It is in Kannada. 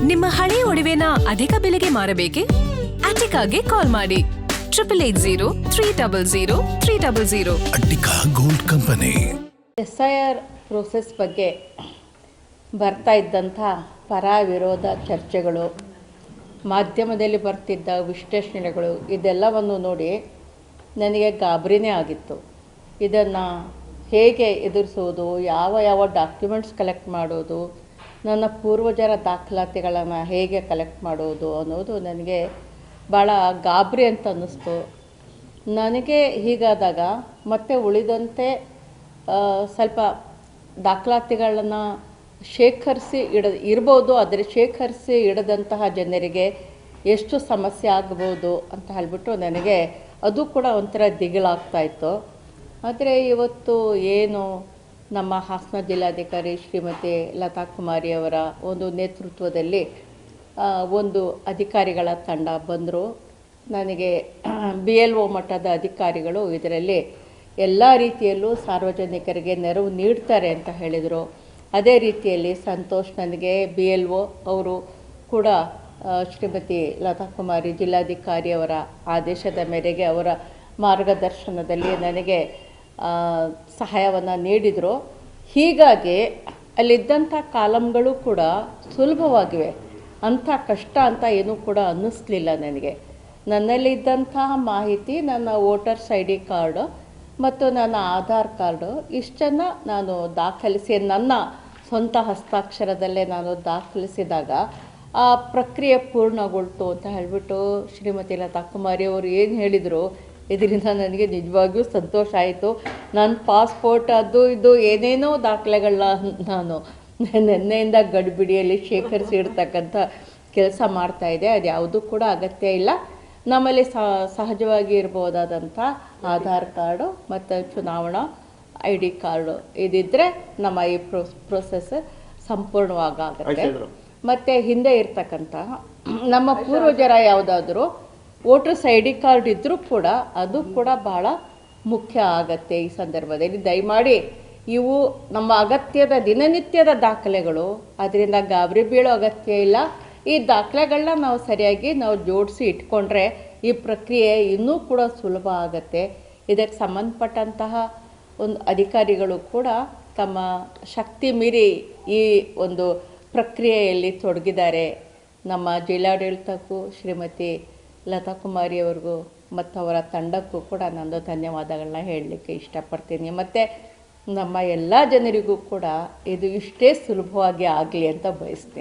ನಿಮ್ಮ ಹಳೆಯ ಒಡವೆನ ಅಧಿಕ ಬೆಲೆಗೆ ಮಾರಬೇಕೆ? ಅಟಿಕಾಗೆ ಕಾಲ್ ಮಾಡಿ 8803000300. Attica gold company. SIR process ಬಗ್ಗೆ ಬರ್ತಾ ಇದ್ದಂಥ ಪರ ವಿರೋಧ ಚರ್ಚೆಗಳು, ಮಾಧ್ಯಮದಲ್ಲಿ ಬರ್ತಿದ್ದ ವಿಶ್ಲೇಷಣೆಗಳು, ಇದೆಲ್ಲವನ್ನು ನೋಡಿ ನನಗೆ ಗಾಬರಿನೇ ಆಗಿತ್ತು. ಇದನ್ನು ಹೇಗೆ ಎದುರಿಸೋದು, ಯಾವ ಡಾಕ್ಯುಮೆಂಟ್ಸ್ ಕಲೆಕ್ಟ್ ಮಾಡೋದು, ನನ್ನ ಪೂರ್ವಜರ ದಾಖಲಾತಿಗಳನ್ನು ಹೇಗೆ ಕಲೆಕ್ಟ್ ಮಾಡೋದು ಅನ್ನೋದು ನನಗೆ ಭಾಳ ಗಾಬರಿ ಅಂತ ಅನ್ನಿಸ್ತು. ನನಗೆ ಹೀಗಾದಾಗ ಮತ್ತೆ ಉಳಿದಂತೆ ಸ್ವಲ್ಪ ದಾಖಲಾತಿಗಳನ್ನು ಶೇಖರಿಸಿ ಇರ್ಬೋದು, ಆದರೆ ಶೇಖರಿಸಿ ಇಡದಂತಹ ಜನರಿಗೆ ಎಷ್ಟು ಸಮಸ್ಯೆ ಆಗ್ಬೋದು ಅಂತ ಹೇಳಿಬಿಟ್ಟು ನನಗೆ ಅದು ಕೂಡ ಒಂಥರ ದಿಗಿಲಾಗ್ತಾಯಿತ್ತು. ಆದರೆ ಇವತ್ತು ಏನು ನಮ್ಮ ಹಾಸನ ಜಿಲ್ಲಾಧಿಕಾರಿ ಶ್ರೀಮತಿ ಲತಾ ಕುಮಾರಿ ಅವರ ಒಂದು ನೇತೃತ್ವದಲ್ಲಿ ಒಂದು ಅಧಿಕಾರಿಗಳ ತಂಡ ಬಂದರು. ನನಗೆ BLO ಮಟ್ಟದ ಅಧಿಕಾರಿಗಳು ಇದರಲ್ಲಿ ಎಲ್ಲ ರೀತಿಯಲ್ಲೂ ಸಾರ್ವಜನಿಕರಿಗೆ ನೆರವು ನೀಡ್ತಾರೆ ಅಂತ ಹೇಳಿದರು. ಅದೇ ರೀತಿಯಲ್ಲಿ ಸಂತೋಷ್, ನನಗೆ BLO ಅವರು ಕೂಡ ಶ್ರೀಮತಿ ಲತಾ ಕುಮಾರಿ ಜಿಲ್ಲಾಧಿಕಾರಿಯವರ ಆದೇಶದ ಮೇರೆಗೆ ಅವರ ಮಾರ್ಗದರ್ಶನದಲ್ಲಿ ನನಗೆ ಸಹಾಯವನ್ನು ನೀಡಿದರು. ಹೀಗಾಗಿ ಅಲ್ಲಿದ್ದಂಥ ಕಾಲಮ್ಗಳು ಕೂಡ ಸುಲಭವಾಗಿವೆ, ಅಂಥ ಕಷ್ಟ ಅಂತ ಏನೂ ಕೂಡ ಅನ್ನಿಸ್ಲಿಲ್ಲ ನನಗೆ. ನನ್ನಲ್ಲಿದ್ದಂಥ ಮಾಹಿತಿ, ನನ್ನ ವೋಟರ್ಸ್ ID ಕಾರ್ಡು ಮತ್ತು ನನ್ನ ಆಧಾರ್ ಕಾರ್ಡು ಇಷ್ಟನ್ನು ನಾನು ದಾಖಲಿಸಿ ನನ್ನ ಸ್ವಂತ ಹಸ್ತಾಕ್ಷರದಲ್ಲೇ ನಾನು ದಾಖಲಿಸಿದಾಗ ಆ ಪ್ರಕ್ರಿಯೆ ಪೂರ್ಣಗೊಳ್ತು ಅಂತ ಹೇಳಿಬಿಟ್ಟು ಶ್ರೀಮತಿ ಲತಾ ಕುಮಾರಿ ಅವರು ಏನು ಹೇಳಿದರು, ಇದರಿಂದ ನನಗೆ ನಿಜವಾಗಿಯೂ ಸಂತೋಷ ಆಯಿತು. ನನ್ನ ಪಾಸ್ಪೋರ್ಟ್ ಅದು ಇದು ಏನೇನೋ ದಾಖಲೆಗಳನ್ನ ನಾನು ನಿನ್ನೆಯಿಂದ ಗಡಿಬಿಡಿಯಲ್ಲಿ ಶೇಖರಿಸಿ ಇಡ್ತಕ್ಕಂಥ ಕೆಲಸ ಮಾಡ್ತಾಯಿದ್ದೆ. ಅದು ಯಾವುದೂ ಕೂಡ ಅಗತ್ಯ ಇಲ್ಲ. ನಮ್ಮಲ್ಲಿ ಸಹಜವಾಗಿ ಇರ್ಬೋದಾದಂಥ ಆಧಾರ್ ಕಾರ್ಡು ಮತ್ತು ಚುನಾವಣಾ ID ಕಾರ್ಡು ಇದಿದ್ದರೆ ನಮ್ಮ ಈ ಪ್ರೋಸೆಸ್ ಸಂಪೂರ್ಣವಾಗುತ್ತೆ. ಮತ್ತು ಹಿಂದೆ ಇರ್ತಕ್ಕಂಥ ನಮ್ಮ ಪೂರ್ವಜರ ಯಾವುದಾದ್ರೂ ವೋಟರ್ಸ್ ID ಕಾರ್ಡ್ ಇದ್ದರೂ ಕೂಡ ಅದು ಕೂಡ ಭಾಳ ಮುಖ್ಯ ಆಗತ್ತೆ ಈ ಸಂದರ್ಭದಲ್ಲಿ. ದಯಮಾಡಿ ಇವು ನಮ್ಮ ಅಗತ್ಯದ ದಿನನಿತ್ಯದ ದಾಖಲೆಗಳು, ಅದರಿಂದ ಗಾಬರಿ ಬೀಳೋ ಅಗತ್ಯ ಇಲ್ಲ. ಈ ದಾಖಲೆಗಳನ್ನ ನಾವು ಸರಿಯಾಗಿ ಜೋಡಿಸಿ ಇಟ್ಕೊಂಡ್ರೆ ಈ ಪ್ರಕ್ರಿಯೆ ಇನ್ನೂ ಕೂಡ ಸುಲಭ ಆಗತ್ತೆ. ಇದಕ್ಕೆ ಸಂಬಂಧಪಟ್ಟಂತಹ ಒಂದು ಅಧಿಕಾರಿಗಳು ಕೂಡ ತಮ್ಮ ಶಕ್ತಿ ಮೀರಿ ಈ ಒಂದು ಪ್ರಕ್ರಿಯೆಯಲ್ಲಿ ತೊಡಗಿದ್ದಾರೆ. ನಮ್ಮ ಜಿಲ್ಲಾಡಳಿತಕ್ಕೂ ಶ್ರೀಮತಿ ಲತಾ ಕುಮಾರಿಯವ್ರಿಗೂ ಮತ್ತು ಅವರ ತಂಡಕ್ಕೂ ಕೂಡ ನಾನು ಧನ್ಯವಾದಗಳನ್ನ ಹೇಳಲಿಕ್ಕೆ ಇಷ್ಟಪಡ್ತೀನಿ. ಮತ್ತು ನಮ್ಮ ಎಲ್ಲ ಜನರಿಗೂ ಕೂಡ ಇದು ಇಷ್ಟೇ ಸುಲಭವಾಗಿ ಆಗಲಿ ಅಂತ ಬಯಸ್ತೀನಿ.